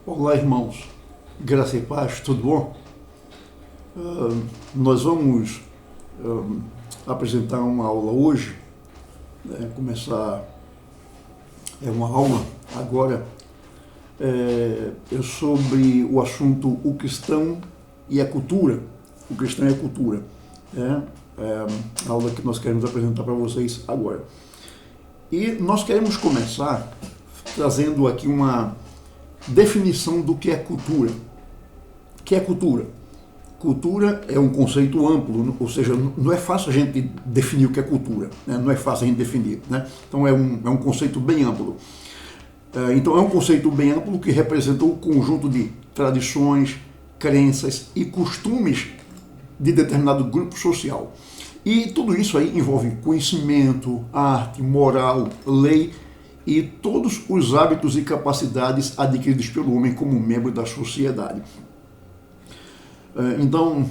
Olá, irmãos. Graça e paz, tudo bom? Nós vamos apresentar uma aula hoje, começar uma aula agora sobre o assunto o cristão e a cultura. O cristão e a cultura. A aula que nós queremos apresentar para vocês agora. E nós queremos começar trazendo aqui uma definição do que é cultura. O que é cultura? Cultura é um conceito amplo, ou seja, não é fácil a gente definir o que é cultura, né? Não é fácil a gente definir, né? Então é um conceito bem amplo. Então é um conceito bem amplo que representa um conjunto de tradições, crenças e costumes de determinado grupo social. E tudo isso aí envolve conhecimento, arte, moral, lei e todos os hábitos e capacidades adquiridos pelo homem como membro da sociedade. Então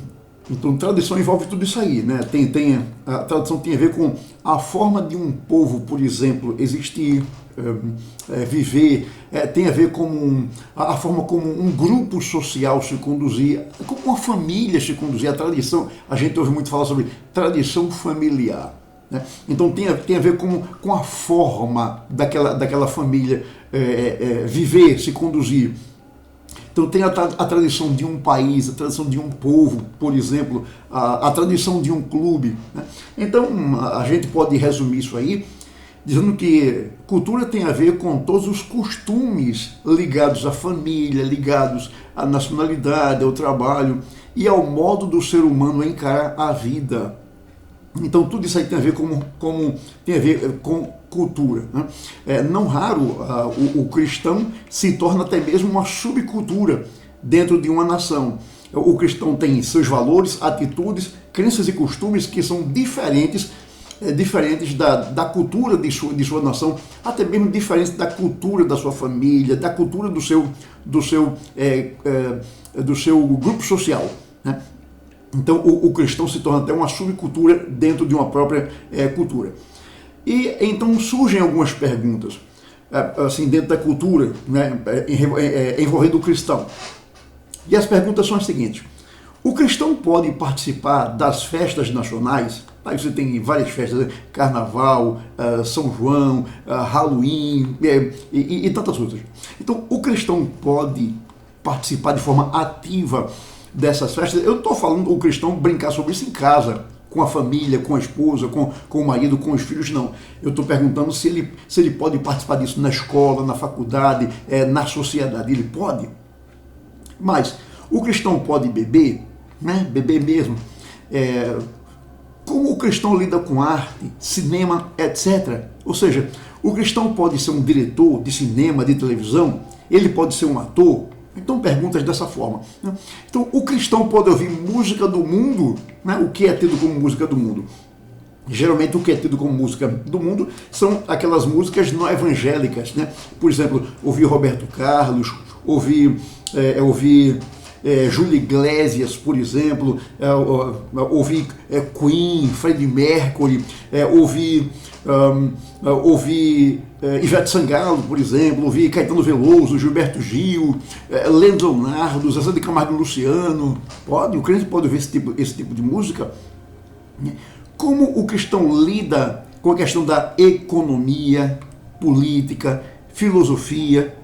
tradição envolve tudo isso aí, né? A tradição tem a ver com a forma de um povo, por exemplo, existir, viver, tem a ver com a forma como um grupo social se conduzir, como uma família se conduzir. A tradição, a gente ouve muito falar sobre tradição familiar. Então tem a ver com a forma daquela família viver, se conduzir. Então tem a tradição de um país, a tradição de um povo, por exemplo, a tradição de um clube, né? Então a gente pode resumir isso aí dizendo que cultura tem a ver com todos os costumes ligados à família, ligados à nacionalidade, ao trabalho e ao modo do ser humano encarar a vida. Então tudo isso aí tem a ver com cultura, né? Não raro o cristão se torna até mesmo uma subcultura dentro de uma nação. O cristão tem seus valores, atitudes, crenças e costumes que são diferentes da cultura de sua nação, até mesmo diferentes da cultura da sua família, da cultura do seu grupo social, né? Então o cristão se torna até uma subcultura dentro de uma própria cultura. E então surgem algumas perguntas assim, dentro da cultura, né, envolvendo o cristão. E as perguntas são as seguintes: o cristão pode participar das festas nacionais? Aí você tem várias festas, né? Carnaval, São João, Halloween e tantas outras. Então o cristão pode participar de forma ativa dessas festas. Eu não estou falando o cristão brincar sobre isso em casa, com a família, com a esposa, com o marido, com os filhos, não. Eu estou perguntando se ele pode participar disso na escola, na faculdade, na sociedade. Ele pode. Mas o cristão pode beber, né? Beber mesmo. Como o cristão lida com arte, cinema, etc. Ou seja, o cristão pode ser um diretor de cinema, de televisão, ele pode ser um ator. Então perguntas dessa forma, né? Então o cristão pode ouvir música do mundo, né? O que é tido como música do mundo? Geralmente o que é tido como música do mundo são aquelas músicas não evangélicas, né? Por exemplo, ouvir Roberto Carlos, ouvir Júlio Iglesias, por exemplo, ouvir Queen, Freddie Mercury, ouvir Ivete Sangalo, por exemplo, ouvir Caetano Veloso, Gilberto Gil, Leonardo, Zezé de Camargo e Luciano. O crente pode ouvir esse tipo de música. Como o cristão lida com a questão da economia, política, filosofia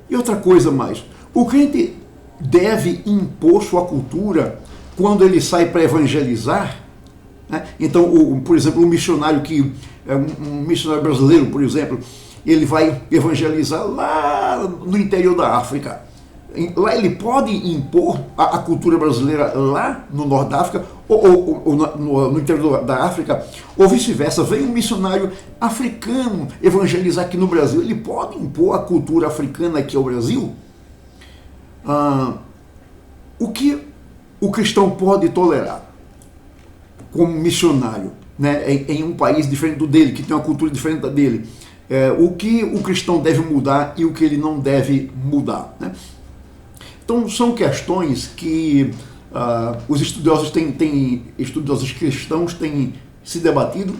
e outra coisa mais? O crente deve impor sua cultura quando ele sai para evangelizar, né? Então, por exemplo, um missionário brasileiro, por exemplo, ele vai evangelizar lá no interior da África. Lá ele pode impor a cultura brasileira lá no norte da África ou no interior da África, ou vice-versa. Vem um missionário africano evangelizar aqui no Brasil, ele pode impor a cultura africana aqui ao Brasil? O que o cristão pode tolerar como missionário, né, em um país diferente do dele, que tem uma cultura diferente da dele? O que o cristão deve mudar e o que ele não deve mudar, né? Então são questões que os estudiosos cristãos têm se debatido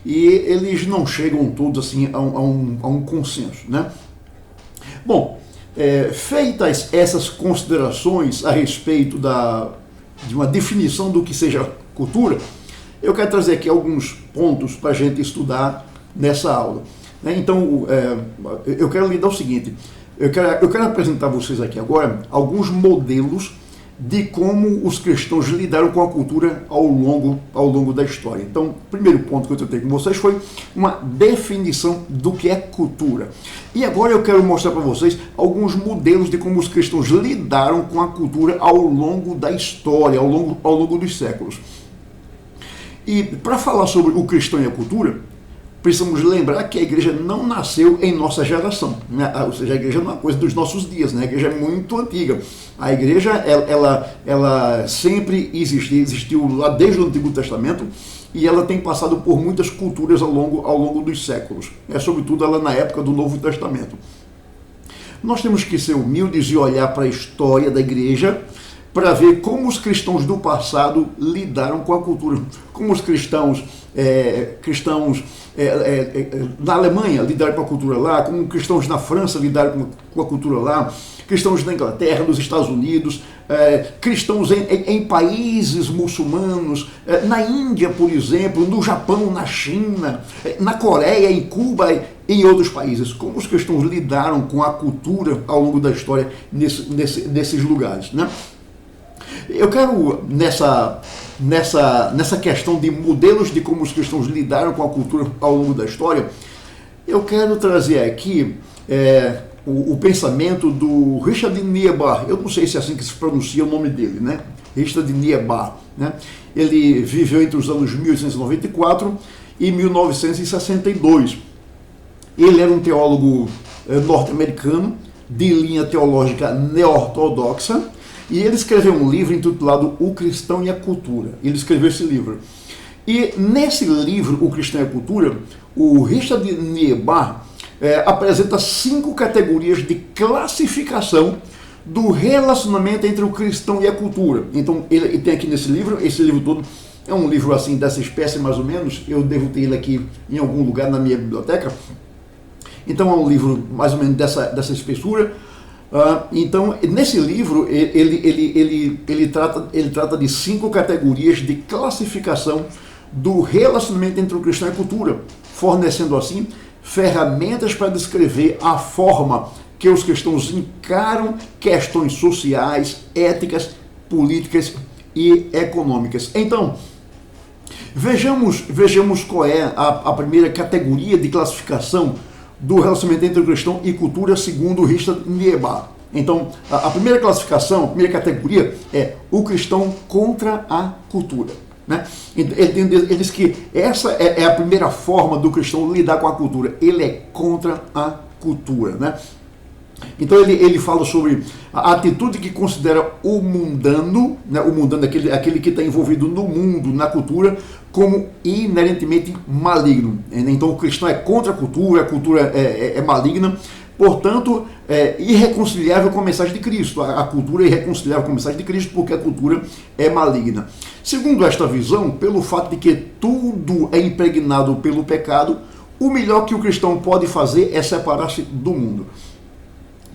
e eles não chegam todos assim a um consenso, né? Bom, feitas essas considerações a respeito de uma definição do que seja cultura, eu quero trazer aqui alguns pontos para a gente estudar nessa aula. Então, eu quero lhe dar o seguinte, eu quero apresentar a vocês aqui agora alguns modelos de como os cristãos lidaram com a cultura ao longo da história. Então, o primeiro ponto que eu tratei com vocês foi uma definição do que é cultura. E agora eu quero mostrar para vocês alguns modelos de como os cristãos lidaram com a cultura ao longo da história, ao longo dos séculos. E para falar sobre o cristão e a cultura, precisamos lembrar que a igreja não nasceu em nossa geração, né? Ou seja, a igreja não é uma coisa dos nossos dias, né? A igreja é muito antiga. A igreja, ela sempre existiu lá desde o Antigo Testamento e ela tem passado por muitas culturas ao longo dos séculos, sobretudo ela na época do Novo Testamento. Nós temos que ser humildes e olhar para a história da igreja para ver como os cristãos do passado lidaram com a cultura, como os cristãos na Alemanha lidaram com a cultura lá, como cristãos na França lidaram com a cultura lá, cristãos na Inglaterra, nos Estados Unidos, cristãos em países muçulmanos, na Índia, por exemplo, no Japão, na China, na Coreia, em Cuba e em outros países. Como os cristãos lidaram com a cultura ao longo da história nesses lugares, né? Eu quero, nessa questão de modelos de como os cristãos lidaram com a cultura ao longo da história, eu quero trazer aqui o pensamento do Richard Niebuhr. Eu não sei se é assim que se pronuncia o nome dele, né? Richard Niebuhr, né? Ele viveu entre os anos 1894 e 1962. Ele era um teólogo norte-americano de linha teológica neo-ortodoxa, e ele escreveu um livro intitulado O Cristão e a Cultura. Ele escreveu esse livro. E nesse livro, O Cristão e a Cultura, o Richard Niebuhr apresenta 5 categorias de classificação do relacionamento entre o cristão e a cultura. Então, ele tem aqui nesse livro, esse livro todo é um livro assim dessa espécie mais ou menos, eu devo ter ele aqui em algum lugar na minha biblioteca. Então, é um livro mais ou menos dessa espessura. Então, nesse livro, ele trata de 5 categorias de classificação do relacionamento entre o cristão e a cultura, fornecendo assim ferramentas para descrever a forma que os cristãos encaram questões sociais, éticas, políticas e econômicas. Então, vejamos qual é a primeira categoria de classificação do relacionamento entre o cristão e cultura, segundo Richard Niebuhr. Então, a primeira classificação, a primeira categoria é o cristão contra a cultura, né? Ele diz que essa é a primeira forma do cristão lidar com a cultura. Ele é contra a cultura, né? Então ele fala sobre a atitude que considera o mundano, né, aquele que está envolvido no mundo, na cultura, como inerentemente maligno. Então o cristão é contra a cultura é maligna, portanto é irreconciliável com a mensagem de Cristo. A cultura é irreconciliável com a mensagem de Cristo porque a cultura é maligna. Segundo esta visão, pelo fato de que tudo é impregnado pelo pecado, o melhor que o cristão pode fazer é separar-se do mundo.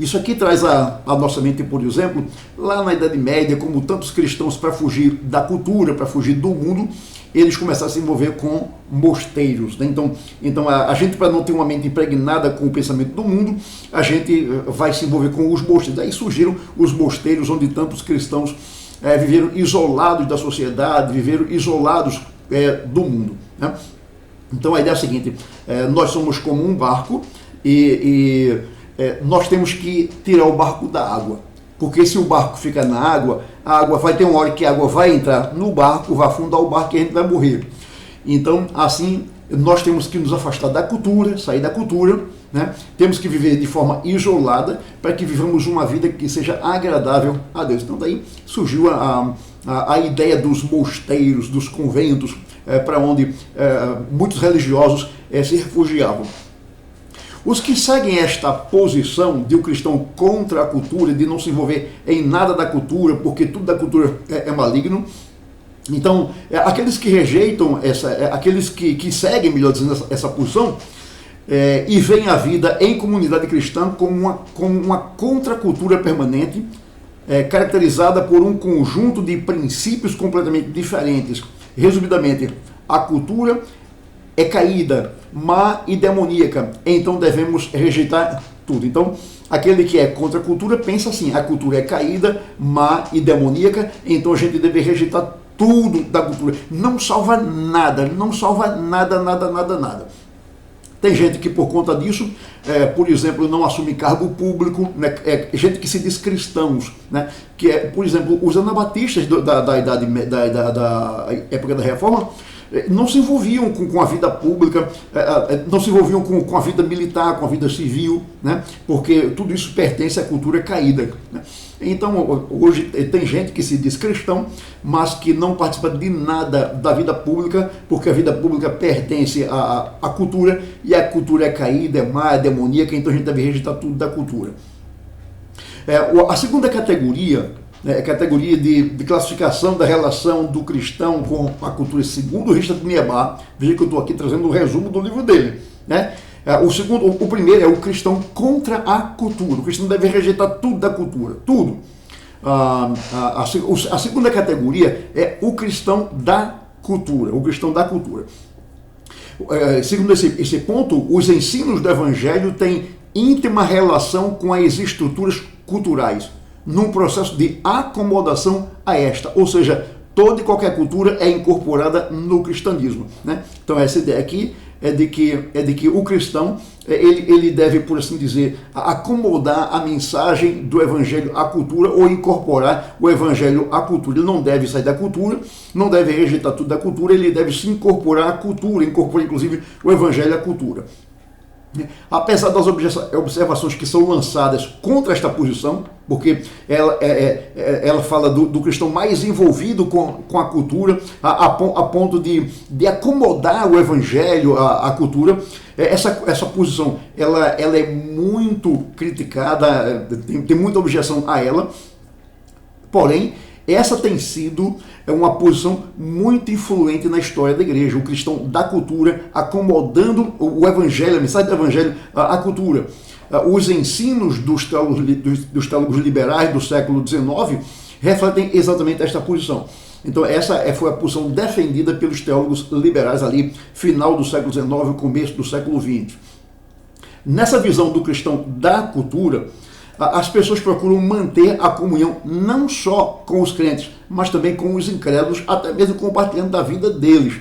Isso aqui traz à nossa mente, por exemplo, lá na Idade Média, como tantos cristãos, para fugir da cultura, para fugir do mundo, eles começaram a se envolver com mosteiros, né? Então a gente, para não ter uma mente impregnada com o pensamento do mundo, a gente vai se envolver com os mosteiros. Daí surgiram os mosteiros, onde tantos cristãos viveram isolados da sociedade, viveram isolados do mundo, né? Então a ideia é a seguinte: nós somos como um barco e nós temos que tirar o barco da água, porque se o barco fica na água, a água vai ter uma hora que a água vai entrar no barco, vai afundar o barco e a gente vai morrer. Então, assim, nós temos que nos afastar da cultura, sair da cultura, né? Temos que viver de forma isolada para que vivamos uma vida que seja agradável a Deus. Então, daí surgiu a ideia dos mosteiros, dos conventos, para onde muitos religiosos se refugiavam. Os que seguem esta posição de um cristão contra a cultura, de não se envolver em nada da cultura, porque tudo da cultura é maligno, então, aqueles que rejeitam aqueles que seguem, melhor dizendo, essa posição, e veem a vida em comunidade cristã como uma contracultura permanente, caracterizada por um conjunto de princípios completamente diferentes. Resumidamente, a cultura é caída, má e demoníaca, então devemos rejeitar tudo. Então, aquele que é contra a cultura pensa assim: a cultura é caída, má e demoníaca, então a gente deve rejeitar tudo da cultura. Não salva nada, não salva nada, nada, nada, nada. Tem gente que por conta disso, por exemplo, não assume cargo público, né? Gente que se diz cristãos, né? Que por exemplo, os anabatistas da época da Reforma, não se envolviam com a vida pública, não se envolviam com a vida militar, com a vida civil, né? Porque tudo isso pertence à cultura caída, né? Então, hoje tem gente que se diz cristão, mas que não participa de nada da vida pública, porque a vida pública pertence à cultura, e a cultura é caída, é má, é demoníaca, então a gente deve rejeitar tudo da cultura. A segunda categoria, a categoria de classificação da relação do cristão com a cultura, segundo Richard Niebuhr, veja que eu estou aqui trazendo um resumo do livro dele, né? O primeiro é o cristão contra a cultura. O cristão deve rejeitar tudo da cultura, tudo. A segunda categoria é o cristão da cultura, o cristão da cultura. Segundo esse ponto, os ensinos do Evangelho têm íntima relação com as estruturas culturais, num processo de acomodação a esta, ou seja, toda e qualquer cultura é incorporada no cristianismo, né? Então essa ideia aqui é de que o cristão ele deve, por assim dizer, acomodar a mensagem do evangelho à cultura, ou incorporar o evangelho à cultura. Ele não deve sair da cultura, não deve rejeitar tudo da cultura, ele deve se incorporar à cultura, incorporar inclusive o evangelho à cultura. Apesar das observações que são lançadas contra esta posição, porque ela fala do cristão mais envolvido com a cultura, a ponto de acomodar o evangelho à cultura, essa posição ela é muito criticada, tem muita objeção a ela, porém, essa tem sido uma posição muito influente na história da igreja, o cristão da cultura acomodando o evangelho, a mensagem do evangelho à cultura. Os ensinos dos teólogos liberais do século XIX refletem exatamente esta posição. Então essa foi a posição defendida pelos teólogos liberais ali, final do século XIX, começo do século XX. Nessa visão do cristão da cultura, as pessoas procuram manter a comunhão não só com os crentes, mas também com os incrédulos, até mesmo compartilhando da vida deles,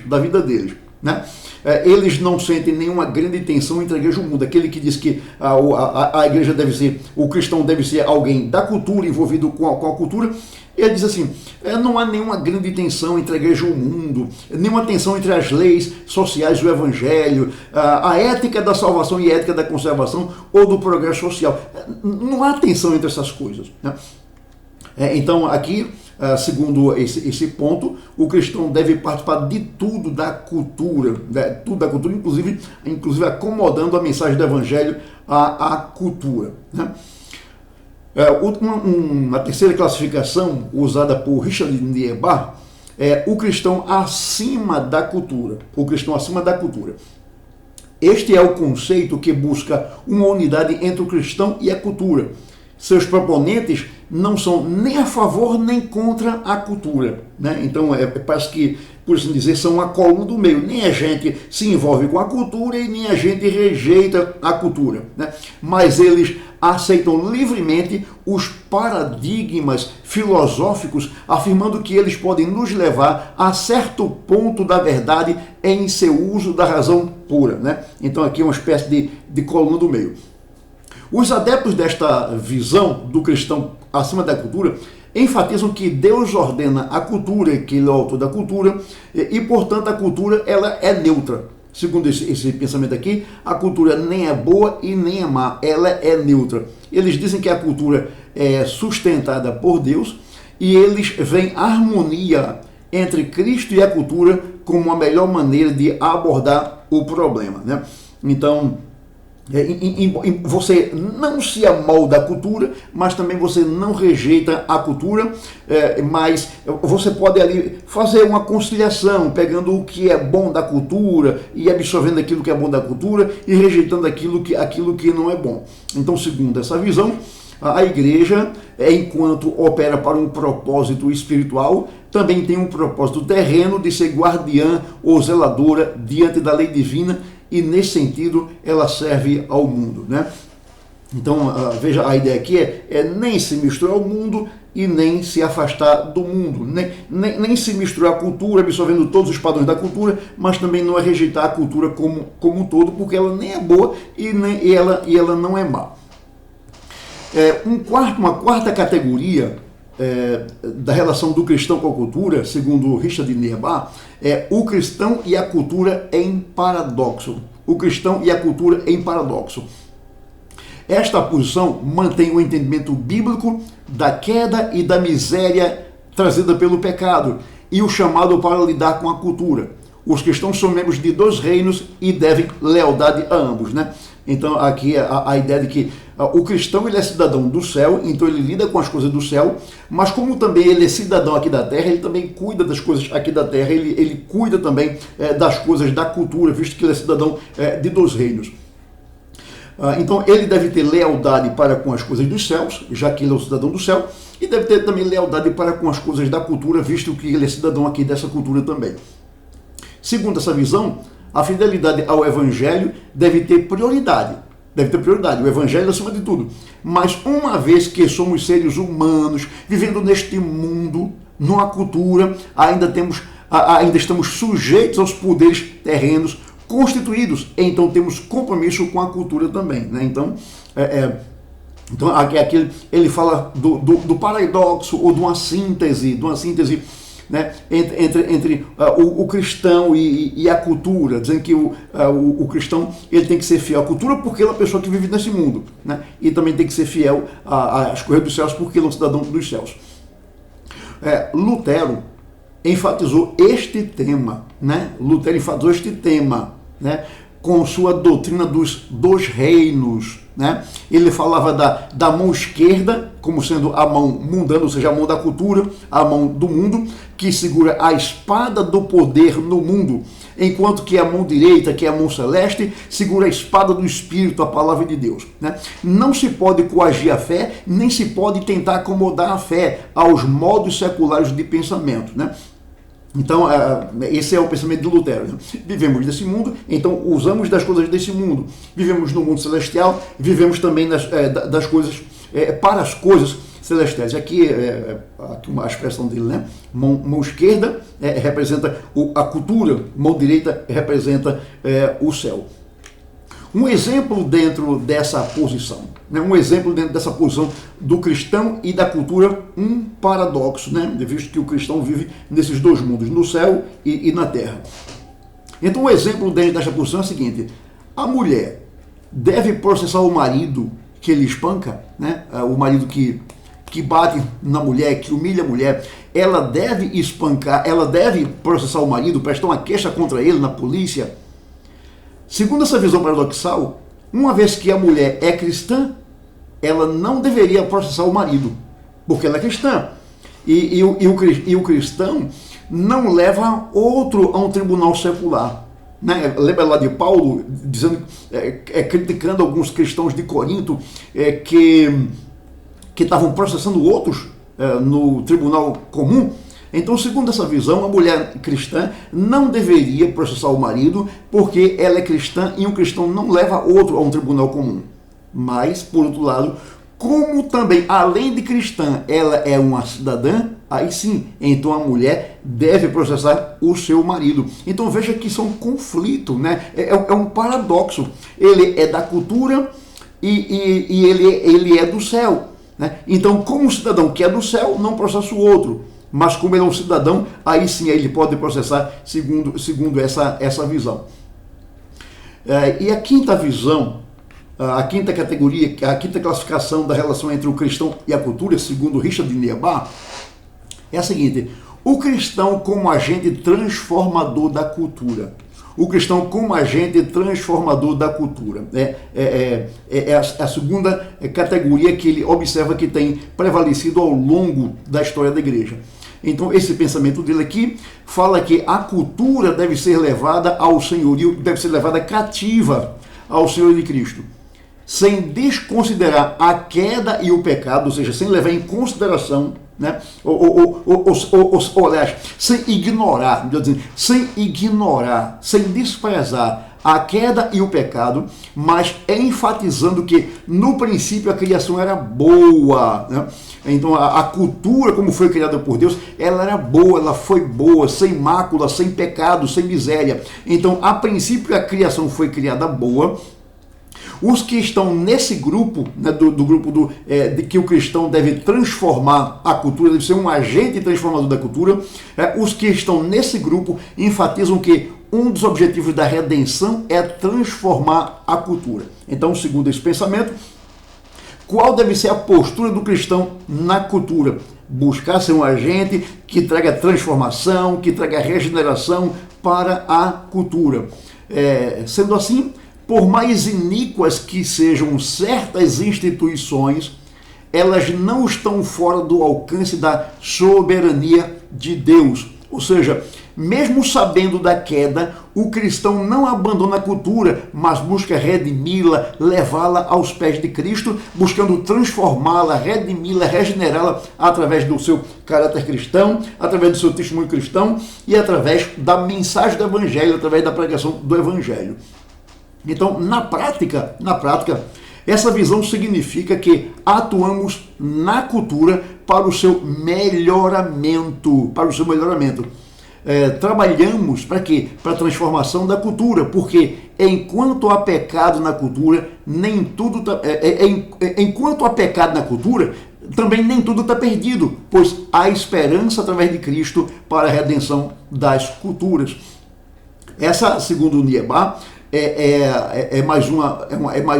né? Eles não sentem nenhuma grande tensão entre a igreja e o mundo. Aquele que diz que a igreja deve ser, o cristão deve ser alguém da cultura, envolvido com a cultura, ele diz assim: não há nenhuma grande tensão entre a igreja e o mundo, nenhuma tensão entre as leis sociais do evangelho, a ética da salvação e a ética da conservação ou do progresso social. Não há tensão entre essas coisas, né? Então aqui, segundo esse ponto, o cristão deve participar de tudo da cultura, inclusive acomodando a mensagem do evangelho à cultura, né? Uma terceira classificação usada por Richard Niebuhr é o cristão acima da cultura. O cristão acima da cultura. Este é o conceito que busca uma unidade entre o cristão e a cultura. Seus proponentes não são nem a favor nem contra a cultura, né? Então parece que, por assim dizer, são a coluna do meio. Nem a gente se envolve com a cultura e nem a gente rejeita a cultura, né? Mas eles aceitam livremente os paradigmas filosóficos, afirmando que eles podem nos levar a certo ponto da verdade em seu uso da razão pura, né? Então aqui é uma espécie de coluna do meio. Os adeptos desta visão do cristão acima da cultura enfatizam que Deus ordena a cultura, que Ele é o autor da cultura, e portanto a cultura ela é neutra. Segundo esse pensamento aqui, a cultura nem é boa e nem é má, ela é neutra. Eles dizem que a cultura é sustentada por Deus e eles veem harmonia entre Cristo e a cultura como a melhor maneira de abordar o problema, né? Então, Você não se amolda à cultura, mas também você não rejeita a cultura, mas você pode ali fazer uma conciliação, pegando o que é bom da cultura e absorvendo aquilo que é bom da cultura e rejeitando aquilo que não é bom. Então, segundo essa visão, a igreja, enquanto opera para um propósito espiritual, também tem um propósito terreno de ser guardiã ou zeladora diante da lei divina, e nesse sentido ela serve ao mundo, né? Então, veja, a ideia aqui é nem se misturar ao mundo e nem se afastar do mundo, nem se misturar a cultura, absorvendo todos os padrões da cultura, mas também não é rejeitar a cultura como um todo, porque ela nem é boa e ela não é má. Uma quarta categoria da relação do cristão com a cultura, segundo Richard Niebuhr, é o cristão e a cultura em paradoxo. O cristão e a cultura em paradoxo. Esta posição mantém o entendimento bíblico da queda e da miséria trazida pelo pecado e o chamado para lidar com a cultura. Os cristãos são membros de dois reinos e devem lealdade a ambos, né? Então aqui a ideia de que o cristão ele é cidadão do céu, então ele lida com as coisas do céu, mas como também ele é cidadão aqui da terra, ele também cuida das coisas aqui da terra, ele cuida também das coisas da cultura, visto que ele é cidadão de dois reinos. Então ele deve ter lealdade para com as coisas dos céus, já que ele é o cidadão do céu, e deve ter também lealdade para com as coisas da cultura, visto que ele é cidadão aqui dessa cultura também. Segundo essa visão, a fidelidade ao evangelho deve ter prioridade. O evangelho acima de tudo. Mas uma vez que somos seres humanos, vivendo neste mundo, numa cultura, ainda estamos sujeitos aos poderes terrenos constituídos. Então temos compromisso com a cultura também, né? Então aqui ele fala do paradoxo ou de uma síntese, né, entre o cristão e a cultura, dizendo que o cristão ele tem que ser fiel à cultura porque ele é uma pessoa que vive nesse mundo, né, e também tem que ser fiel às coisas dos céus porque ele é um cidadão dos céus. Lutero enfatizou este tema, né, com sua doutrina dos dois reinos, né? Ele falava da mão esquerda como sendo a mão mundana, ou seja, a mão da cultura, a mão do mundo, que segura a espada do poder no mundo, enquanto que a mão direita, que é a mão celeste, segura a espada do Espírito, a palavra de Deus, né? Não se pode coagir a fé, nem se pode tentar acomodar a fé aos modos seculares de pensamento, né? Então, esse é o pensamento de Lutero, né? Vivemos desse mundo, então usamos das coisas desse mundo. Vivemos no mundo celestial, vivemos também das coisas, para as coisas celestiais. Aqui uma expressão dele, né? Mão esquerda representa a cultura, mão direita representa o céu. Um exemplo dentro dessa posição, né? Do cristão e da cultura, um paradoxo, né? Visto que o cristão vive nesses dois mundos, no céu e na terra. Então o exemplo dentro dessa posição é o seguinte: a mulher deve processar o marido que ele espanca, né? O marido que bate na mulher, que humilha a mulher, ela deve espancar, ela deve processar o marido, prestar uma queixa contra ele na polícia. Segundo essa visão paradoxal, uma vez que a mulher é cristã, ela não deveria processar o marido, porque ela é cristã. E o cristão não leva outro a um tribunal secular, né? Lembra lá de Paulo, dizendo, criticando alguns cristãos de Corinto que estavam processando outros no tribunal comum. Então, segundo essa visão, a mulher cristã não deveria processar o marido porque ela é cristã e um cristão não leva outro a um tribunal comum. Mas, por outro lado, como também, além de cristã, ela é uma cidadã, aí sim, então a mulher deve processar o seu marido. Então veja que isso é um conflito, né? É um paradoxo. Ele é da cultura e ele é do céu, né? Então, como um cidadão que é do céu, não processa o outro. Mas como ele é um cidadão, aí sim ele pode processar segundo essa visão. E a quinta visão, a quinta categoria, a quinta classificação da relação entre o cristão e a cultura, segundo Richard Niebuhr, é a seguinte: o cristão como agente transformador da cultura. o cristão como agente transformador da cultura. É a segunda categoria que ele observa que tem prevalecido ao longo da história da igreja. Então, esse pensamento dele aqui fala que a cultura deve ser levada ao senhorio, deve ser levada cativa ao senhorio de Cristo, sem desconsiderar a queda e o pecado, ou seja, sem levar em consideração, né? Aliás, sem ignorar, sem desprezar a queda e o pecado, mas enfatizando que no princípio a criação era boa, né? Então a cultura, como foi criada por Deus, ela era boa, ela foi boa, sem mácula, sem pecado, sem miséria. Então a princípio a criação foi criada boa. Os que estão nesse grupo, né, do grupo de que o cristão deve transformar a cultura, deve ser um agente transformador da cultura, os que estão nesse grupo enfatizam que um dos objetivos da redenção é transformar a cultura. Então, segundo esse pensamento, qual deve ser a postura do cristão na cultura? Buscar ser um agente que traga transformação, que traga regeneração para a cultura. Sendo assim, por mais iníquas que sejam certas instituições, elas não estão fora do alcance da soberania de Deus. Ou seja, mesmo sabendo da queda, o cristão não abandona a cultura, mas busca redimi-la, levá-la aos pés de Cristo, buscando transformá-la, redimi-la, regenerá-la através do seu caráter cristão, através do seu testemunho cristão e através da mensagem do Evangelho, através da pregação do Evangelho. Então, na prática, essa visão significa que atuamos na cultura para o seu melhoramento, trabalhamos para quê? Para a transformação da cultura, porque enquanto há pecado na cultura, nem tudo enquanto há pecado na cultura, também nem tudo está perdido, pois há esperança através de Cristo para a redenção das culturas. Essa, segundo o Niebuhr, é mais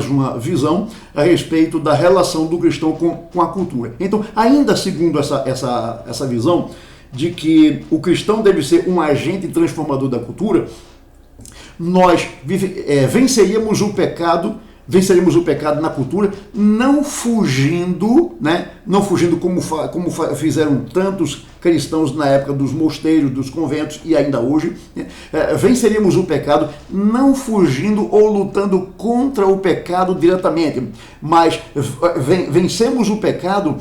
uma visão a respeito da relação do cristão com a cultura. Então, ainda segundo essa visão de que o cristão deve ser um agente transformador da cultura, nós venceríamos o pecado na cultura, não fugindo, né? Não fugindo como fizeram tantos cristãos na época dos mosteiros, dos conventos e ainda hoje. Né? Venceríamos o pecado não fugindo ou lutando contra o pecado diretamente, mas vencemos o pecado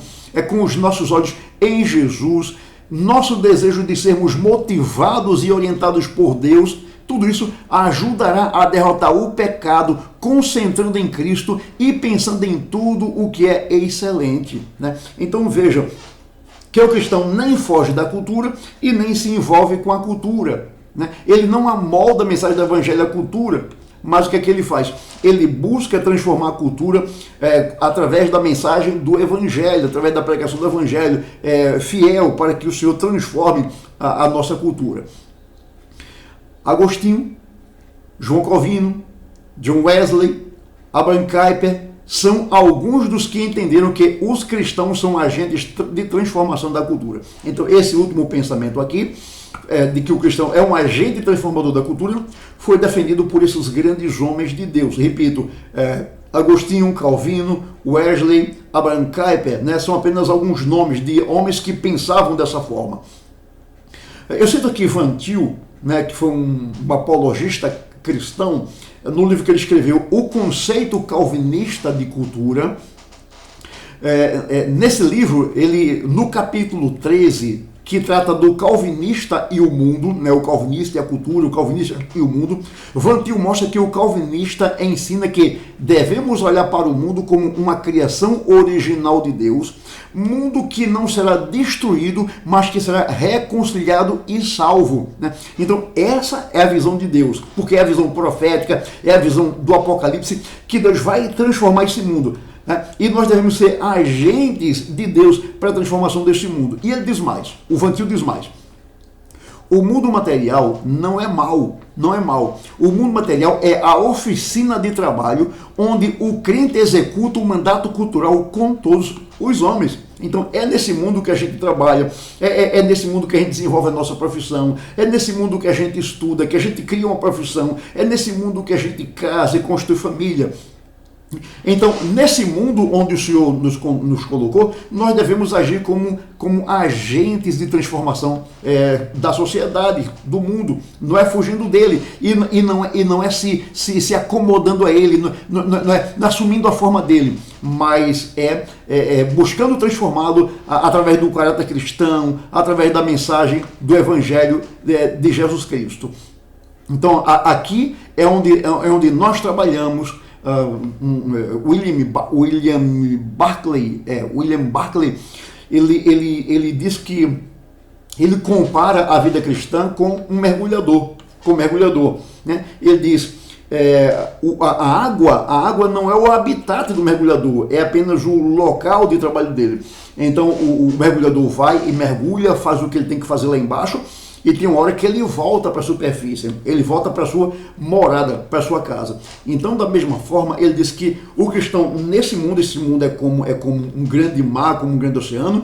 com os nossos olhos em Jesus, nosso desejo de sermos motivados e orientados por Deus. Tudo isso ajudará a derrotar o pecado, concentrando em Cristo e pensando em tudo o que é excelente, né? Então vejam que o cristão nem foge da cultura e nem se envolve com a cultura, né? Ele não amolda a mensagem do Evangelho à cultura, mas o que é que ele faz? Ele busca transformar a cultura através da mensagem do Evangelho, através da pregação do Evangelho, fiel para que o Senhor transforme a nossa cultura. Agostinho, João Calvino, John Wesley, Abraham Kuyper são alguns dos que entenderam que os cristãos são agentes de transformação da cultura. Então, esse último pensamento aqui, de que o cristão é um agente transformador da cultura, foi defendido por esses grandes homens de Deus. Repito, Agostinho, Calvino, Wesley, Abraham Kuyper, né, são apenas alguns nomes de homens que pensavam dessa forma. Eu cito aqui Van Til, né, que foi um apologista cristão, no livro que ele escreveu, O Conceito Calvinista de Cultura. Nesse livro, ele, no capítulo 13, que trata do calvinista e o mundo, né, o calvinista e a cultura, o calvinista e o mundo, Van Til mostra que o calvinista ensina que devemos olhar para o mundo como uma criação original de Deus, mundo que não será destruído, mas que será reconciliado e salvo, né? Então essa é a visão de Deus, porque é a visão profética, é a visão do Apocalipse, que Deus vai transformar esse mundo. E nós devemos ser agentes de Deus para a transformação deste mundo. E ele diz mais, o Van Til diz mais: O mundo material não é mal, não é mal. O mundo material é a oficina de trabalho onde o crente executa o mandato cultural com todos os homens. Então é nesse mundo que a gente trabalha, é nesse mundo que a gente desenvolve a nossa profissão, é nesse mundo que a gente estuda, que a gente cria uma profissão, é nesse mundo que a gente casa e constrói família. Então, nesse mundo onde o Senhor nos colocou, nós devemos agir como agentes de transformação da sociedade, do mundo. Não é fugindo dele e não é se acomodando a ele, não é assumindo a forma dele, mas buscando transformá-lo através do caráter cristão, através da mensagem do Evangelho de Jesus Cristo. Então, aqui é onde nós trabalhamos. William Barclay, ele diz que ele compara a vida cristã com um mergulhador, né? Ele diz a água não é o habitat do mergulhador, é apenas o local de trabalho dele. Então o mergulhador vai e mergulha, faz o que ele tem que fazer lá embaixo, e tem uma hora que ele volta para a superfície, ele volta para a sua morada, para a sua casa. Então, da mesma forma, ele diz que o cristão, nesse mundo, esse mundo é como um grande mar, como um grande oceano,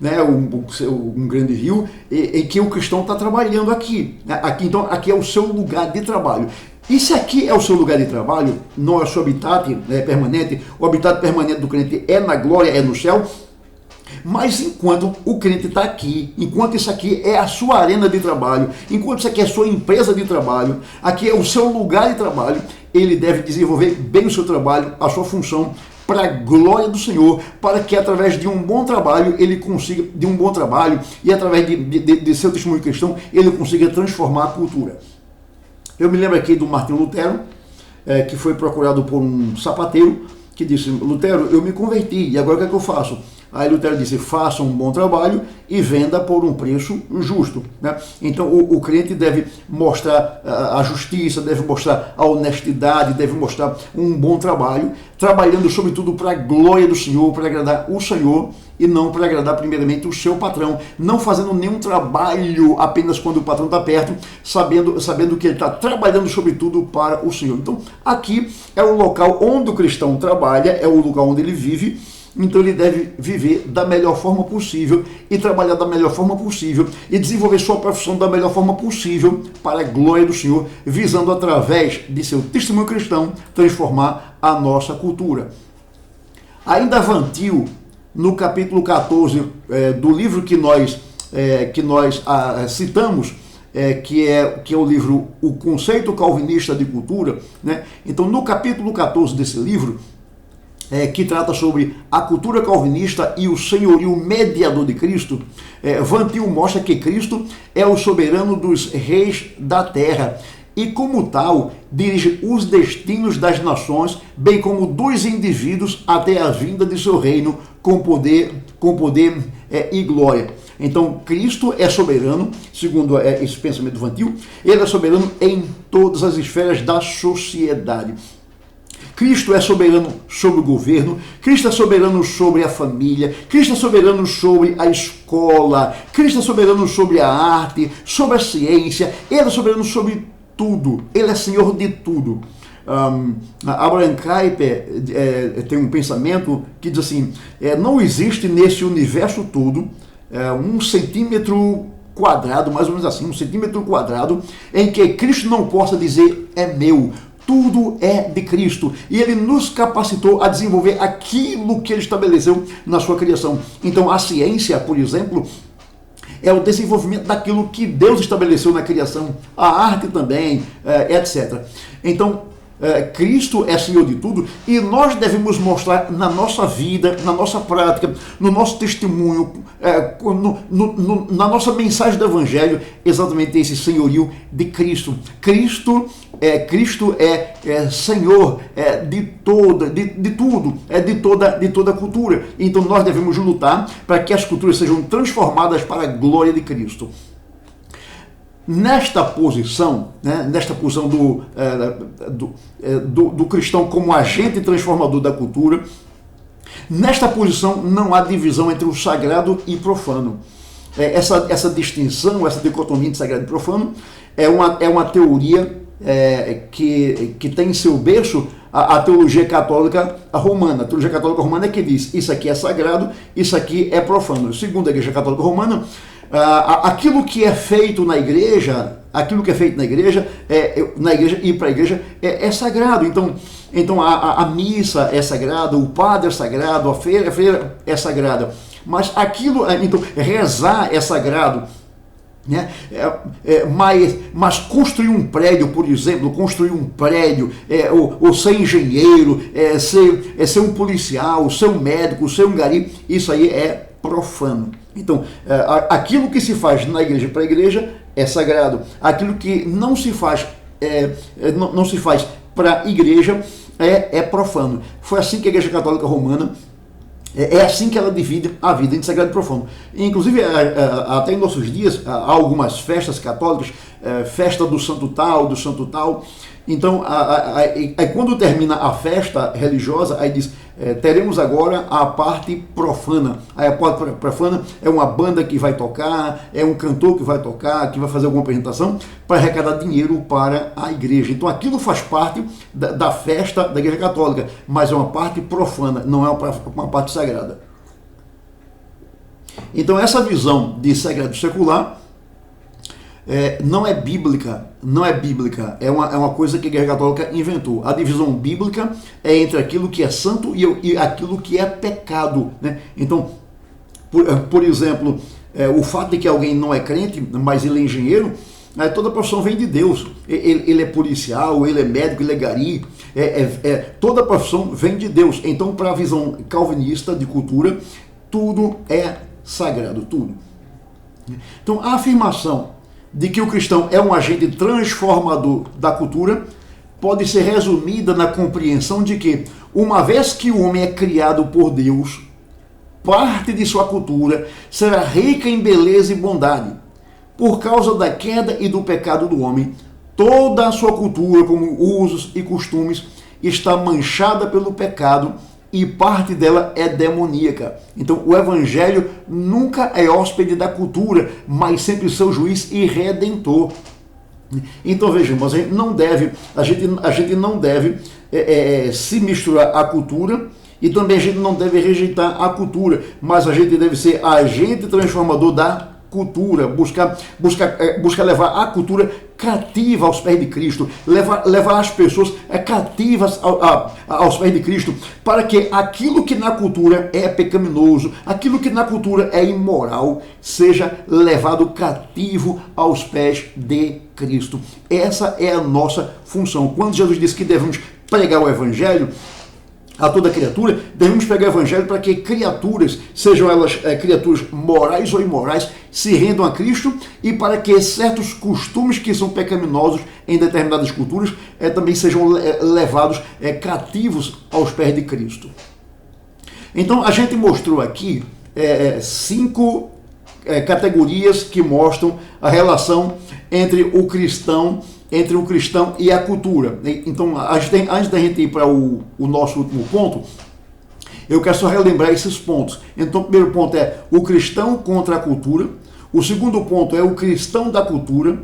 né, um grande rio, e que o cristão está trabalhando aqui. Então, aqui é o seu lugar de trabalho. E se aqui é o seu lugar de trabalho, não é o seu habitat permanente, o habitat permanente do crente é na glória, é no céu. Mas enquanto o crente está aqui, enquanto isso aqui é a sua arena de trabalho, enquanto isso aqui é a sua empresa de trabalho, aqui é o seu lugar de trabalho, ele deve desenvolver bem o seu trabalho, a sua função, para a glória do Senhor, para que através de um bom trabalho, ele consiga, e através de seu testemunho cristão, ele consiga transformar a cultura. Eu me lembro aqui do Martinho Lutero, que foi procurado por um sapateiro, que disse: Lutero, eu me converti, e agora o que é que eu faço? Aí Lutero disse: faça um bom trabalho e venda por um preço justo, né? Então o crente deve mostrar a justiça, deve mostrar a honestidade, deve mostrar um bom trabalho, trabalhando sobretudo para a glória do Senhor, para agradar o Senhor e não para agradar primeiramente o seu patrão, não fazendo nenhum trabalho apenas quando o patrão está perto, sabendo que ele está trabalhando sobretudo para o Senhor. Então aqui é o local onde o cristão trabalha, é o lugar onde ele vive. Então ele deve viver da melhor forma possível e trabalhar da melhor forma possível e desenvolver sua profissão da melhor forma possível para a glória do Senhor, visando através de seu testemunho cristão transformar a nossa cultura. Ainda Vantil, no capítulo 14 do livro que nós citamos, que é o livro O Conceito Calvinista de Cultura, né? Então no capítulo 14 desse livro, que trata sobre a cultura calvinista e o senhorio mediador de Cristo, Vantil mostra que Cristo é o soberano dos reis da terra e, como tal, dirige os destinos das nações, bem como dos indivíduos até a vinda de seu reino com poder e glória. Então, Cristo é soberano, segundo esse pensamento Vantil, ele é soberano em todas as esferas da sociedade. Cristo é soberano sobre o governo, Cristo é soberano sobre a família, Cristo é soberano sobre a escola, Cristo é soberano sobre a arte, sobre a ciência, Ele é soberano sobre tudo, Ele é Senhor de tudo. Abraham Kuyper tem um pensamento que diz assim: não existe nesse universo todo um centímetro quadrado, mais ou menos assim, um centímetro quadrado, em que Cristo não possa dizer é meu. Tudo é de Cristo e Ele nos capacitou a desenvolver aquilo que Ele estabeleceu na sua criação. Então a ciência, por exemplo, é o desenvolvimento daquilo que Deus estabeleceu na criação, a arte também, etc. Então Cristo é Senhor de tudo e nós devemos mostrar na nossa vida, na nossa prática, no nosso testemunho, na nossa mensagem do Evangelho, exatamente esse senhorio de Cristo. Cristo é Senhor de tudo, de toda a cultura. Então nós devemos lutar para que as culturas sejam transformadas para a glória de Cristo. Nesta posição, né, do cristão como agente transformador da cultura, nesta posição não há divisão entre o sagrado e profano. essa distinção, essa dicotomia entre sagrado e profano, é uma teoria que tem em seu berço a teologia católica romana. A teologia católica romana é que diz: isso aqui é sagrado, isso aqui é profano. Segundo a Igreja Católica Romana, aquilo que é feito na igreja, na igreja e para a igreja é sagrado. Então a missa é sagrada, o padre é sagrado, a freira é sagrada. Mas então rezar é sagrado, né? Mas construir um prédio, por exemplo, ou ser engenheiro, ser um policial, ser um médico, ser um gari, isso aí é profano. Então, aquilo que se faz na igreja para a igreja é sagrado. Aquilo que não se faz para a igreja é profano. Foi assim que a Igreja Católica Romana, é assim que ela divide a vida entre sagrado e profano. Inclusive, até em nossos dias, há algumas festas católicas, festa do santo tal, do santo tal. Então, aí quando termina a festa religiosa, aí diz: teremos agora a parte profana. Aí a parte profana é uma banda que vai tocar, é um cantor que vai tocar, que vai fazer alguma apresentação para arrecadar dinheiro para a igreja. Então aquilo faz parte da festa da Igreja Católica, mas é uma parte profana, não é uma parte sagrada. Então essa visão de sagrado e secular não é bíblica, é uma coisa que a Igreja Católica inventou. A divisão bíblica é entre aquilo que é santo e aquilo que é pecado, né? Então, por exemplo, o fato de que alguém não é crente, mas ele é engenheiro, toda profissão vem de Deus. Ele é policial, ele é médico, ele é gari, toda profissão vem de Deus. Então, para a visão calvinista de cultura, tudo é sagrado, tudo. Então, a afirmação de que o cristão é um agente transformador da cultura pode ser resumida na compreensão de que, uma vez que o homem é criado por Deus, parte de sua cultura será rica em beleza e bondade. Por causa da queda e do pecado do homem, toda a sua cultura, como usos e costumes, está manchada pelo pecado e parte dela é demoníaca. Então o evangelho nunca é hóspede da cultura, mas sempre seu juiz e redentor. Então vejamos, a gente não deve se misturar à cultura, e também a gente não deve rejeitar a cultura, mas a gente deve ser agente transformador da cultura, buscar levar a cultura cativa aos pés de Cristo, levar as pessoas cativas aos pés de Cristo, para que aquilo que na cultura é pecaminoso, aquilo que na cultura é imoral, seja levado cativo aos pés de Cristo. Essa é a nossa função. Quando Jesus disse que devemos pregar o evangelho a toda criatura, devemos pregar o evangelho para que criaturas, sejam elas criaturas morais ou imorais, se rendam a Cristo, e para que certos costumes que são pecaminosos em determinadas culturas também sejam levados cativos aos pés de Cristo. Então a gente mostrou aqui 5 categorias que mostram a relação entre o cristão e a cultura. Então, antes da gente ir para o nosso último ponto, eu quero só relembrar esses pontos. Então, o primeiro ponto é o cristão contra a cultura. O segundo ponto é o cristão da cultura.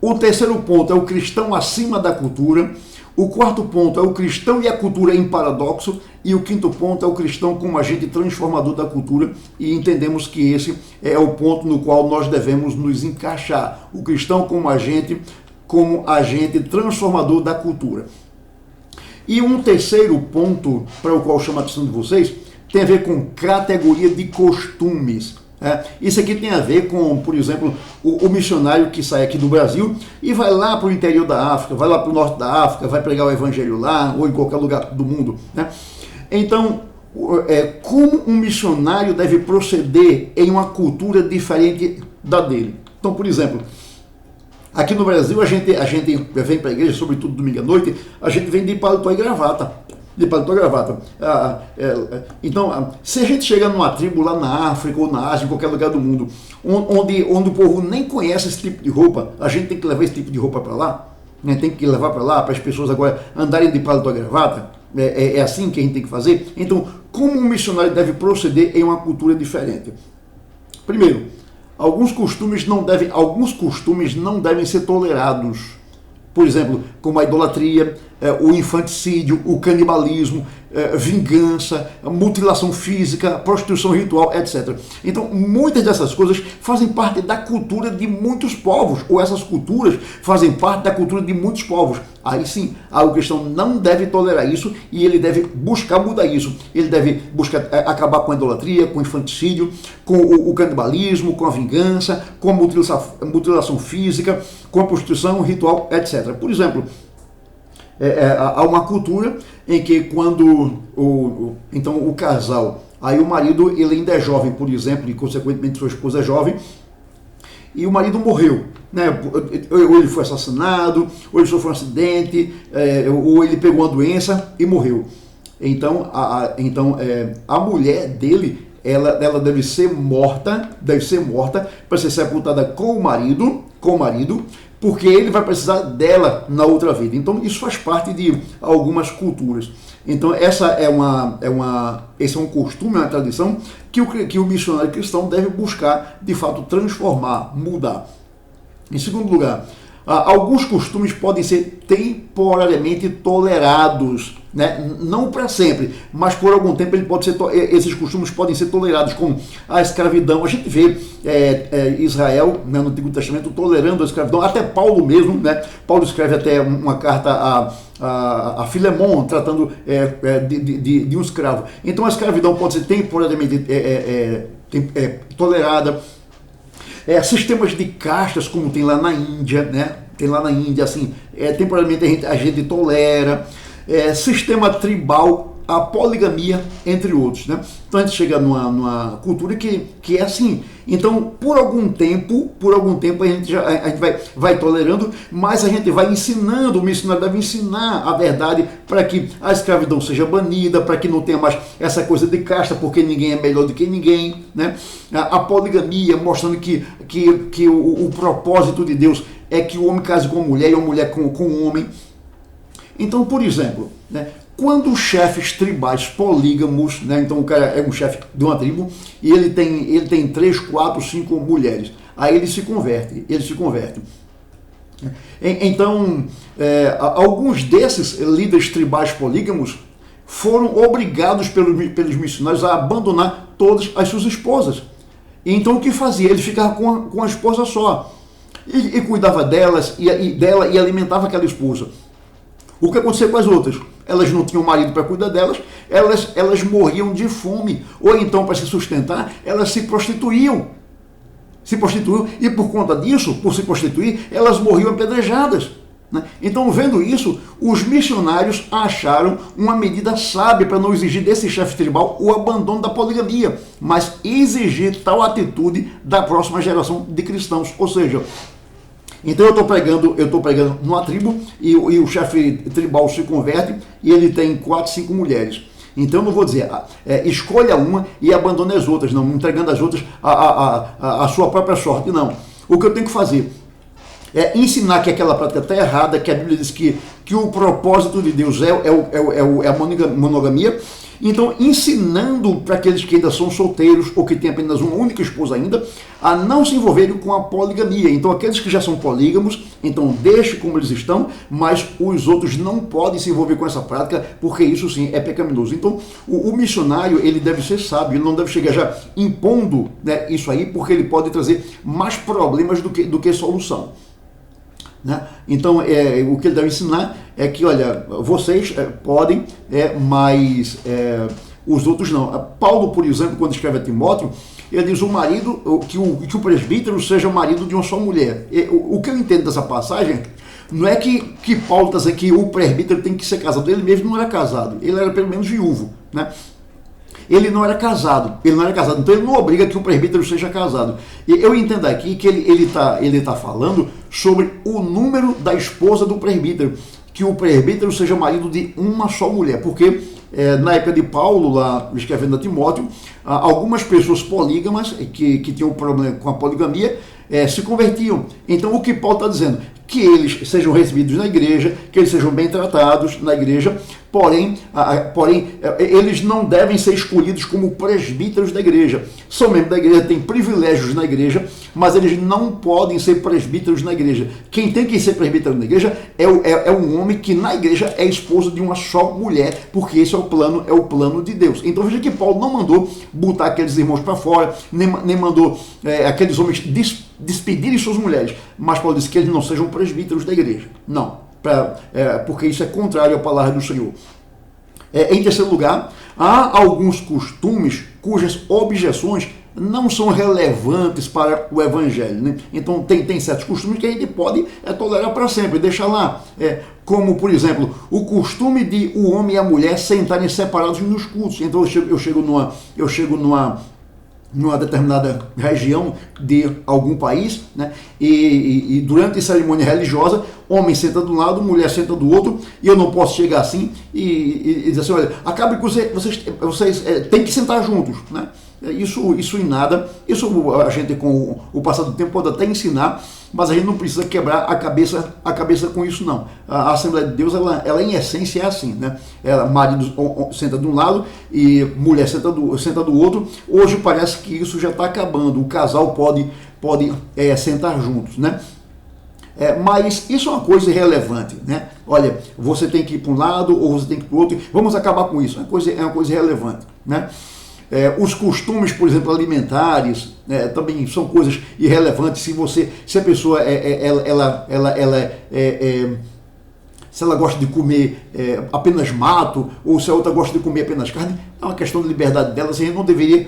O terceiro ponto é o cristão acima da cultura. O quarto ponto é o cristão e a cultura em paradoxo. E o quinto ponto é o cristão como agente transformador da cultura. E entendemos que esse é o ponto no qual nós devemos nos encaixar. O cristão como agente transformador da cultura. E um terceiro ponto para o qual eu chamo a atenção de vocês tem a ver com categoria de costumes. Isso aqui tem a ver com, por exemplo, o missionário que sai aqui do Brasil e vai lá para o interior da África, vai lá para o norte da África, vai pregar o evangelho lá ou em qualquer lugar do mundo, né? Então, como um missionário deve proceder em uma cultura diferente da dele? Então, por exemplo, aqui no Brasil, a gente vem para a igreja, sobretudo domingo à noite, a gente vem de paletó e gravata. Então, se a gente chega numa tribo lá na África ou na Ásia, em qualquer lugar do mundo, onde o povo nem conhece esse tipo de roupa, a gente tem que levar esse tipo de roupa para lá, né? Tem que levar para lá, para as pessoas agora andarem de paletó e gravata. É assim que a gente tem que fazer. Então, como um missionário deve proceder em uma cultura diferente? Primeiro, alguns costumes não devem ser tolerados. Por exemplo, como a idolatria, o infanticídio, o canibalismo, vingança, mutilação física, prostituição ritual, etc. Então, muitas dessas coisas fazem parte da cultura de muitos povos, ou essas culturas fazem parte da cultura de muitos povos. Aí sim, o cristão não deve tolerar isso e ele deve buscar mudar isso. Ele deve buscar acabar com a idolatria, com o infanticídio, com o canibalismo, com a vingança, com a mutilação física, com a prostituição ritual, etc. Por exemplo, há uma cultura em que quando então o casal, aí o marido ele ainda é jovem, por exemplo, e consequentemente sua esposa é jovem, e o marido morreu, né? Ou ele foi assassinado, ou ele sofreu um acidente, ou ele pegou uma doença e morreu. Então a mulher dele, ela deve ser morta para ser sepultada com o marido, porque ele vai precisar dela na outra vida. Então isso faz parte de algumas culturas. Então esse é um costume, uma tradição que o missionário cristão deve buscar, de fato, transformar, mudar. Em segundo lugar, alguns costumes podem ser temporariamente tolerados, né? Não para sempre, mas por algum tempo esses costumes podem ser tolerados, como a escravidão. A gente vê Israel, né, no Antigo Testamento tolerando a escravidão, até Paulo mesmo, né? Paulo escreve até uma carta a Filemon, tratando de um escravo. Então a escravidão pode ser temporariamente tolerada. Sistemas de castas, como tem lá na Índia, né? Tem lá na Índia, assim, temporariamente a gente tolera. Sistema tribal, a poligamia, entre outros, né? Então a gente chega numa cultura que é assim. Então, por algum tempo a gente vai tolerando, mas a gente vai ensinando, o missionário deve ensinar a verdade para que a escravidão seja banida, para que não tenha mais essa coisa de casta, porque ninguém é melhor do que ninguém, né? A poligamia, mostrando que o propósito de Deus é que o homem case com a mulher e a mulher com o homem. Então, por exemplo, né, quando os chefes tribais polígamos, né, então o cara é um chefe de uma tribo e ele tem 3, 4, 5 mulheres, aí ele se converte. Então, alguns desses líderes tribais polígamos foram obrigados pelos missionários a abandonar todas as suas esposas. Então o que fazia? Ele ficava com a esposa só e cuidava delas e alimentava aquela esposa. O que aconteceu com as outras? Elas não tinham marido para cuidar delas, elas morriam de fome, ou então, para se sustentar, elas se prostituíam e por conta disso, por se prostituir, elas morriam apedrejadas, né? Então, vendo isso, os missionários acharam uma medida sábia para não exigir desse chefe tribal o abandono da poligamia, mas exigir tal atitude da próxima geração de cristãos, ou seja, então eu estou pregando numa tribo e o chefe tribal se converte e ele tem 4, 5 mulheres. Então eu não vou dizer, escolha uma e abandone as outras, não, entregando as outras a sua própria sorte, não. O que eu tenho que fazer é ensinar que aquela prática está errada, que a Bíblia diz que o propósito de Deus é a monogamia. Então, ensinando para aqueles que ainda são solteiros ou que têm apenas uma única esposa ainda, a não se envolverem com a poligamia. Então, aqueles que já são polígamos, então deixe como eles estão, mas os outros não podem se envolver com essa prática, porque isso sim é pecaminoso. Então, o missionário, ele deve ser sábio, ele não deve chegar já impondo, né, isso aí, porque ele pode trazer mais problemas do que solução. Né? Então, o que ele deve ensinar é que, olha, vocês podem, mas os outros não. Paulo, por exemplo, quando escreve a Timóteo, ele diz que o presbítero seja marido de uma só mulher. O que eu entendo dessa passagem não é que Paulo está dizendo que o presbítero tem que ser casado. Ele mesmo não era casado, ele era pelo menos viúvo, né? Ele não era casado, então ele não obriga que o presbítero seja casado. E eu entendo aqui que ele tá falando sobre o número da esposa do presbítero, que o presbítero seja marido de uma só mulher, porque na época de Paulo, lá escrevendo a Timóteo, algumas pessoas polígamas que tinham problema com a poligamia se convertiam. Então o que Paulo está dizendo? que eles sejam recebidos na igreja, que eles sejam bem tratados na igreja, porém, eles não devem ser escolhidos como presbíteros da igreja. São membros da igreja, têm privilégios na igreja, mas eles não podem ser presbíteros na igreja. Quem tem que ser presbítero na igreja é um homem que na igreja é esposo de uma só mulher, porque esse é o plano de Deus. Então veja que Paulo não mandou botar aqueles irmãos para fora, nem mandou aqueles homens despedirem suas mulheres, mas Paulo disse que eles não sejam presbíteros da igreja. Não, porque isso é contrário à palavra do Senhor. Em terceiro lugar, há alguns costumes cujas objeções não são relevantes para o evangelho, né? Então tem certos costumes que a gente pode tolerar para sempre, deixar lá. Como, por exemplo, o costume de o homem e a mulher sentarem separados nos cultos. Então eu chego numa determinada região de algum país, né? E durante a cerimônia religiosa, homem senta de um lado, mulher senta do outro, e eu não posso chegar assim e dizer assim, olha, acaba que vocês têm que sentar juntos, né? Isso em nada, isso a gente com o passar do tempo pode até ensinar, mas a gente não precisa quebrar a cabeça com isso não. A Assembleia de Deus, ela em essência é assim, né? Marido senta de um lado e mulher senta do outro. Hoje parece que isso já está acabando, o casal pode sentar juntos, né? Mas isso é uma coisa irrelevante, né? Olha, você tem que ir para um lado ou você tem que ir para o outro, vamos acabar com isso, é uma coisa irrelevante, né? Os costumes, por exemplo, alimentares, também são coisas irrelevantes. Se a pessoa se ela gosta de comer apenas mato, ou se a outra gosta de comer apenas carne, é uma questão de liberdade dela, assim, a gente não deveria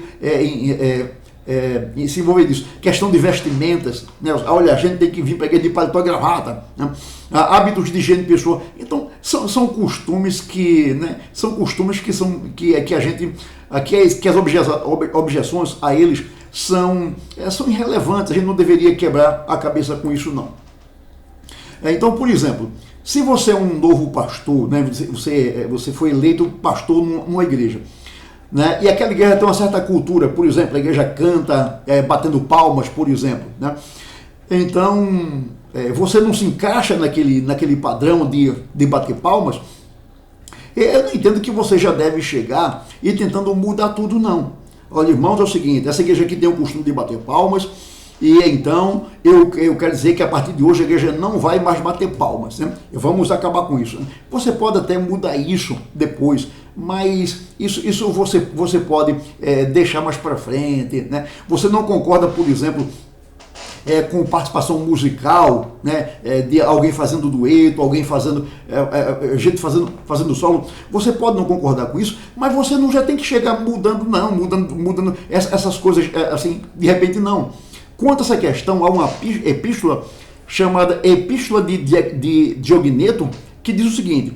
se envolver nisso. Questão de vestimentas, né? Olha, a gente tem que vir para a igreja de paletó e gravata, né? Hábitos de higiene pessoal. Então, são costumes que, né, que as objeções a eles são irrelevantes. A gente não deveria quebrar a cabeça com isso, não. Então, por exemplo, se você é um novo pastor, né, você foi eleito pastor numa igreja, né, e aquela igreja tem uma certa cultura, por exemplo, a igreja canta batendo palmas, por exemplo, né? Então, você não se encaixa naquele padrão de bater palmas. Eu não entendo que você já deve chegar e tentando mudar tudo, não. Olha, irmãos, é o seguinte, essa igreja aqui tem o costume de bater palmas, e então eu quero dizer que a partir de hoje a igreja não vai mais bater palmas, né? Vamos acabar com isso, né? Você pode até mudar isso depois, mas isso você pode deixar mais para frente, né? Você não concorda, por exemplo, com participação musical, né, de alguém fazendo dueto, alguém fazendo gente fazendo solo, você pode não concordar com isso, mas você não já tem que chegar mudando essas coisas assim, de repente não. Quanto a essa questão, há uma epístola chamada Epístola de Diogneto, que diz o seguinte: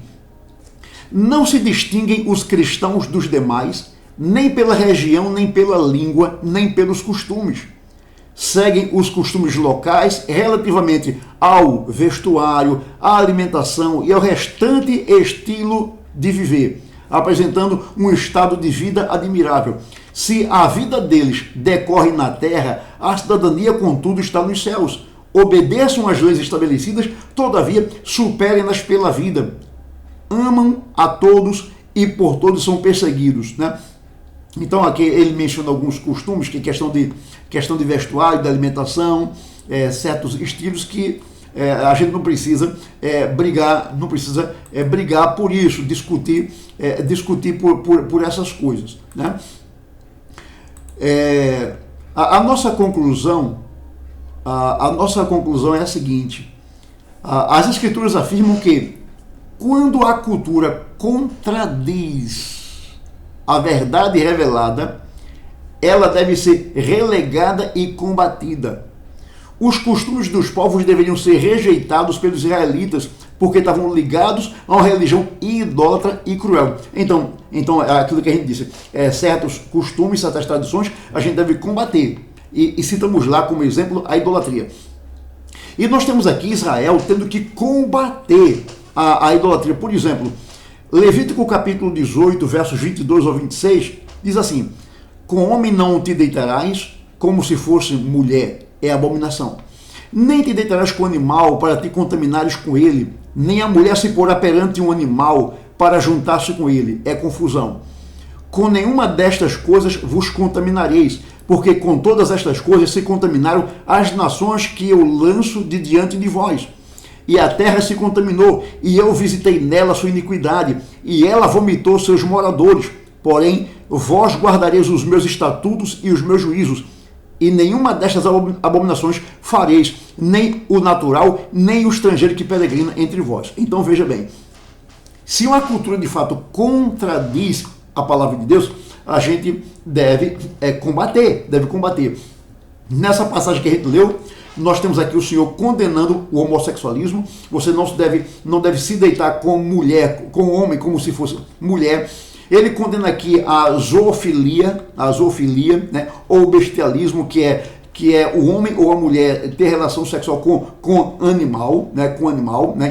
não se distinguem os cristãos dos demais, nem pela região, nem pela língua, nem pelos costumes. Seguem os costumes locais relativamente ao vestuário, à alimentação e ao restante estilo de viver, apresentando um estado de vida admirável. Se a vida deles decorre na terra, a cidadania, contudo, está nos céus. Obedeçam às leis estabelecidas, todavia superem-nas pela vida. Amam a todos e por todos são perseguidos, né? Então aqui ele menciona alguns costumes, que questão de vestuário, de alimentação, certos estilos que a gente não precisa brigar por isso, discutir por essas coisas, né? A nossa conclusão é a seguinte: as escrituras afirmam que quando a cultura contradiz a verdade revelada, ela deve ser relegada e combatida. Os costumes dos povos deveriam ser rejeitados pelos israelitas, porque estavam ligados a uma religião idólatra e cruel. Então aquilo que a gente disse, certos costumes, certas tradições, a gente deve combater. E citamos lá como exemplo a idolatria. E nós temos aqui Israel tendo que combater a idolatria. Por exemplo, Levítico capítulo 18, versos 22 ao 26, diz assim: com homem não te deitarás, como se fosse mulher, é abominação. Nem te deitarás com o animal para te contaminares com ele, nem a mulher se porá perante um animal para juntar-se com ele. É confusão. Com nenhuma destas coisas vos contaminareis, porque com todas estas coisas se contaminaram as nações que eu lanço de diante de vós. E a terra se contaminou, e eu visitei nela sua iniquidade, e ela vomitou seus moradores. Porém, vós guardareis os meus estatutos e os meus juízos, e nenhuma destas abominações fareis, nem o natural, nem o estrangeiro que peregrina entre vós. Então veja bem, se uma cultura de fato contradiz a palavra de Deus, a gente deve combater. Nessa passagem que a gente leu, nós temos aqui o Senhor condenando o homossexualismo. Você não deve se deitar com mulher, com homem, como se fosse mulher. Ele condena aqui a zoofilia, né, ou bestialismo, que é o homem ou a mulher ter relação sexual com animal, né?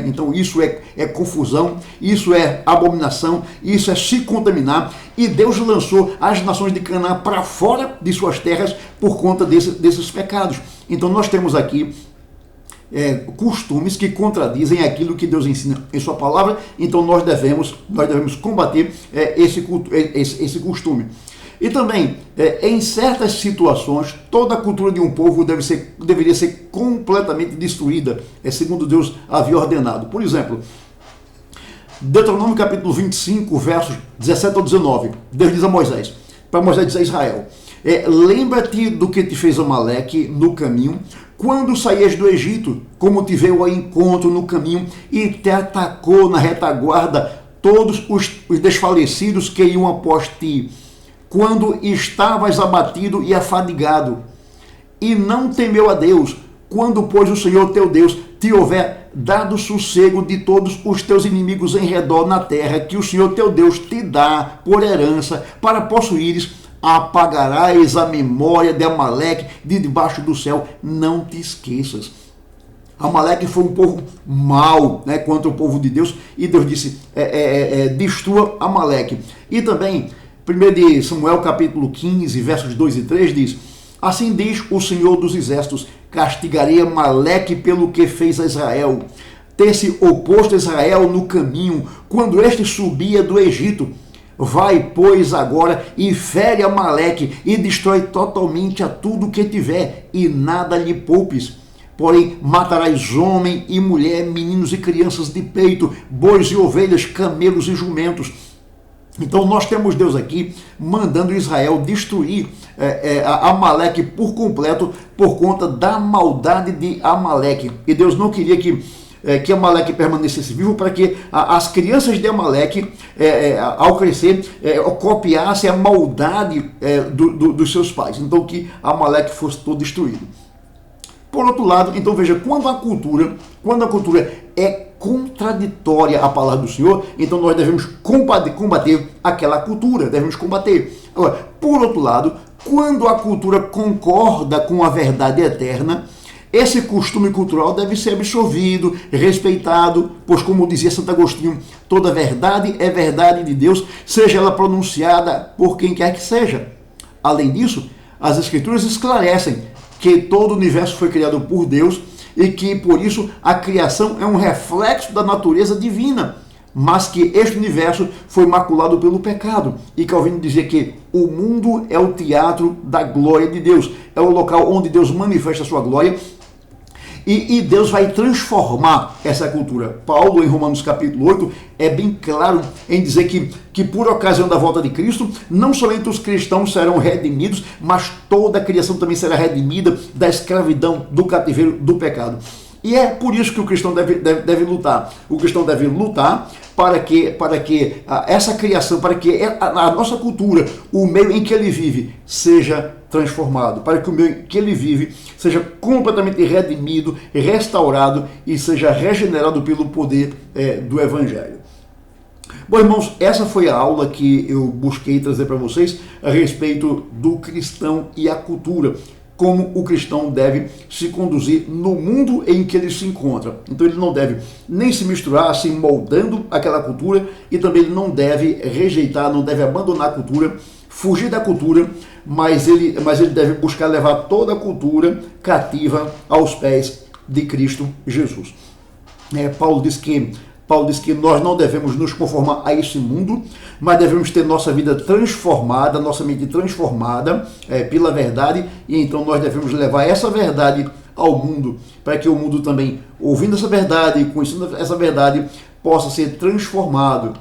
Então isso é confusão, isso é abominação, isso é se contaminar. E Deus lançou as nações de Canaã para fora de suas terras por conta desses pecados. Então nós temos aqui costumes que contradizem aquilo que Deus ensina em sua palavra. Então nós devemos combater esse costume. E também, em certas situações, toda a cultura de um povo deveria ser completamente destruída, segundo Deus havia ordenado. Por exemplo, Deuteronômio capítulo 25, versos 17 ao 19, Deus diz a Moisés, para Moisés dizer a Israel, lembra-te do que te fez Amaleque no caminho, quando saías do Egito, como te veio ao encontro no caminho e te atacou na retaguarda todos os desfalecidos que iam após ti, quando estavas abatido e afadigado, e não temeu a Deus, quando, pois, o Senhor teu Deus te houver dado sossego de todos os teus inimigos em redor na terra, que o Senhor teu Deus te dá por herança para possuíres, apagarás a memória de Amaleque de debaixo do céu, não te esqueças. Amaleque foi um povo mau, né, contra o povo de Deus, e Deus disse, destrua Amaleque. E também, 1 Samuel capítulo 15, versos 2 e 3 diz, assim diz o Senhor dos Exércitos, castigarei Amaleque pelo que fez a Israel, ter-se oposto a Israel no caminho, quando este subia do Egito. Vai, pois, agora e fere Amaleque e destrói totalmente a tudo que tiver, e nada lhe poupes. Porém, matarás homem e mulher, meninos e crianças de peito, bois e ovelhas, camelos e jumentos. Então nós temos Deus aqui mandando Israel destruir Amaleque por completo por conta da maldade de Amaleque. E Deus não queria que Amaleque permanecesse vivo para que as crianças de Amaleque, ao crescer, copiassem a maldade dos seus pais. Então que Amaleque fosse todo destruído. Por outro lado, então veja, quando a cultura é contraditória à palavra do Senhor, então nós devemos combater aquela cultura, devemos combater. Agora, por outro lado, quando a cultura concorda com a verdade eterna, esse costume cultural deve ser absorvido, respeitado, pois como dizia Santo Agostinho, toda verdade é verdade de Deus, seja ela pronunciada por quem quer que seja. Além disso, as Escrituras esclarecem que todo o universo foi criado por Deus e que, por isso, a criação é um reflexo da natureza divina, mas que este universo foi maculado pelo pecado. E Calvino dizia que o mundo é o teatro da glória de Deus, é o local onde Deus manifesta a sua glória, e Deus vai transformar essa cultura. Paulo, em Romanos capítulo 8, é bem claro em dizer que por ocasião da volta de Cristo, não somente os cristãos serão redimidos, mas toda a criação também será redimida da escravidão, do cativeiro, do pecado. E é por isso que o cristão deve lutar. O cristão deve lutar para que essa criação, para que a nossa cultura, o meio em que ele vive, seja transformado, para que o meio em que ele vive seja completamente redimido, restaurado e seja regenerado pelo poder do Evangelho. Bom, irmãos, essa foi a aula que eu busquei trazer para vocês a respeito do cristão e a cultura, como o cristão deve se conduzir no mundo em que ele se encontra. Então ele não deve nem se misturar, se moldando aquela cultura, e também ele não deve rejeitar, não deve abandonar a cultura, fugir da cultura, mas ele deve buscar levar toda a cultura cativa aos pés de Cristo Jesus. Paulo diz que nós não devemos nos conformar a esse mundo, mas devemos ter nossa vida transformada, nossa mente transformada pela verdade, e então nós devemos levar essa verdade ao mundo, para que o mundo também, ouvindo essa verdade, conhecendo essa verdade, possa ser transformado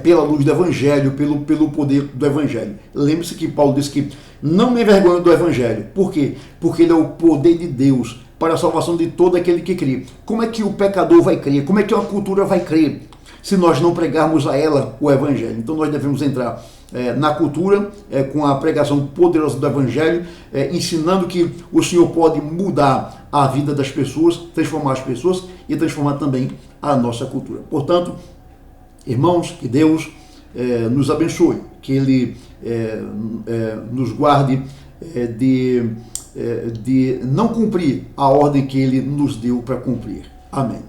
pela luz do Evangelho, pelo poder do Evangelho. Lembre-se que Paulo diz que não me envergonho do Evangelho. Por quê? Porque ele é o poder de Deus para a salvação de todo aquele que crê. Como é que o pecador vai crer? Como é que uma cultura vai crer se nós não pregarmos a ela o Evangelho? Então nós devemos entrar na cultura com a pregação poderosa do Evangelho, ensinando que o Senhor pode mudar a vida das pessoas, transformar as pessoas e transformar também a nossa cultura. Portanto, irmãos, que Deus nos abençoe, que Ele nos guarde de não cumprir a ordem que Ele nos deu para cumprir. Amém.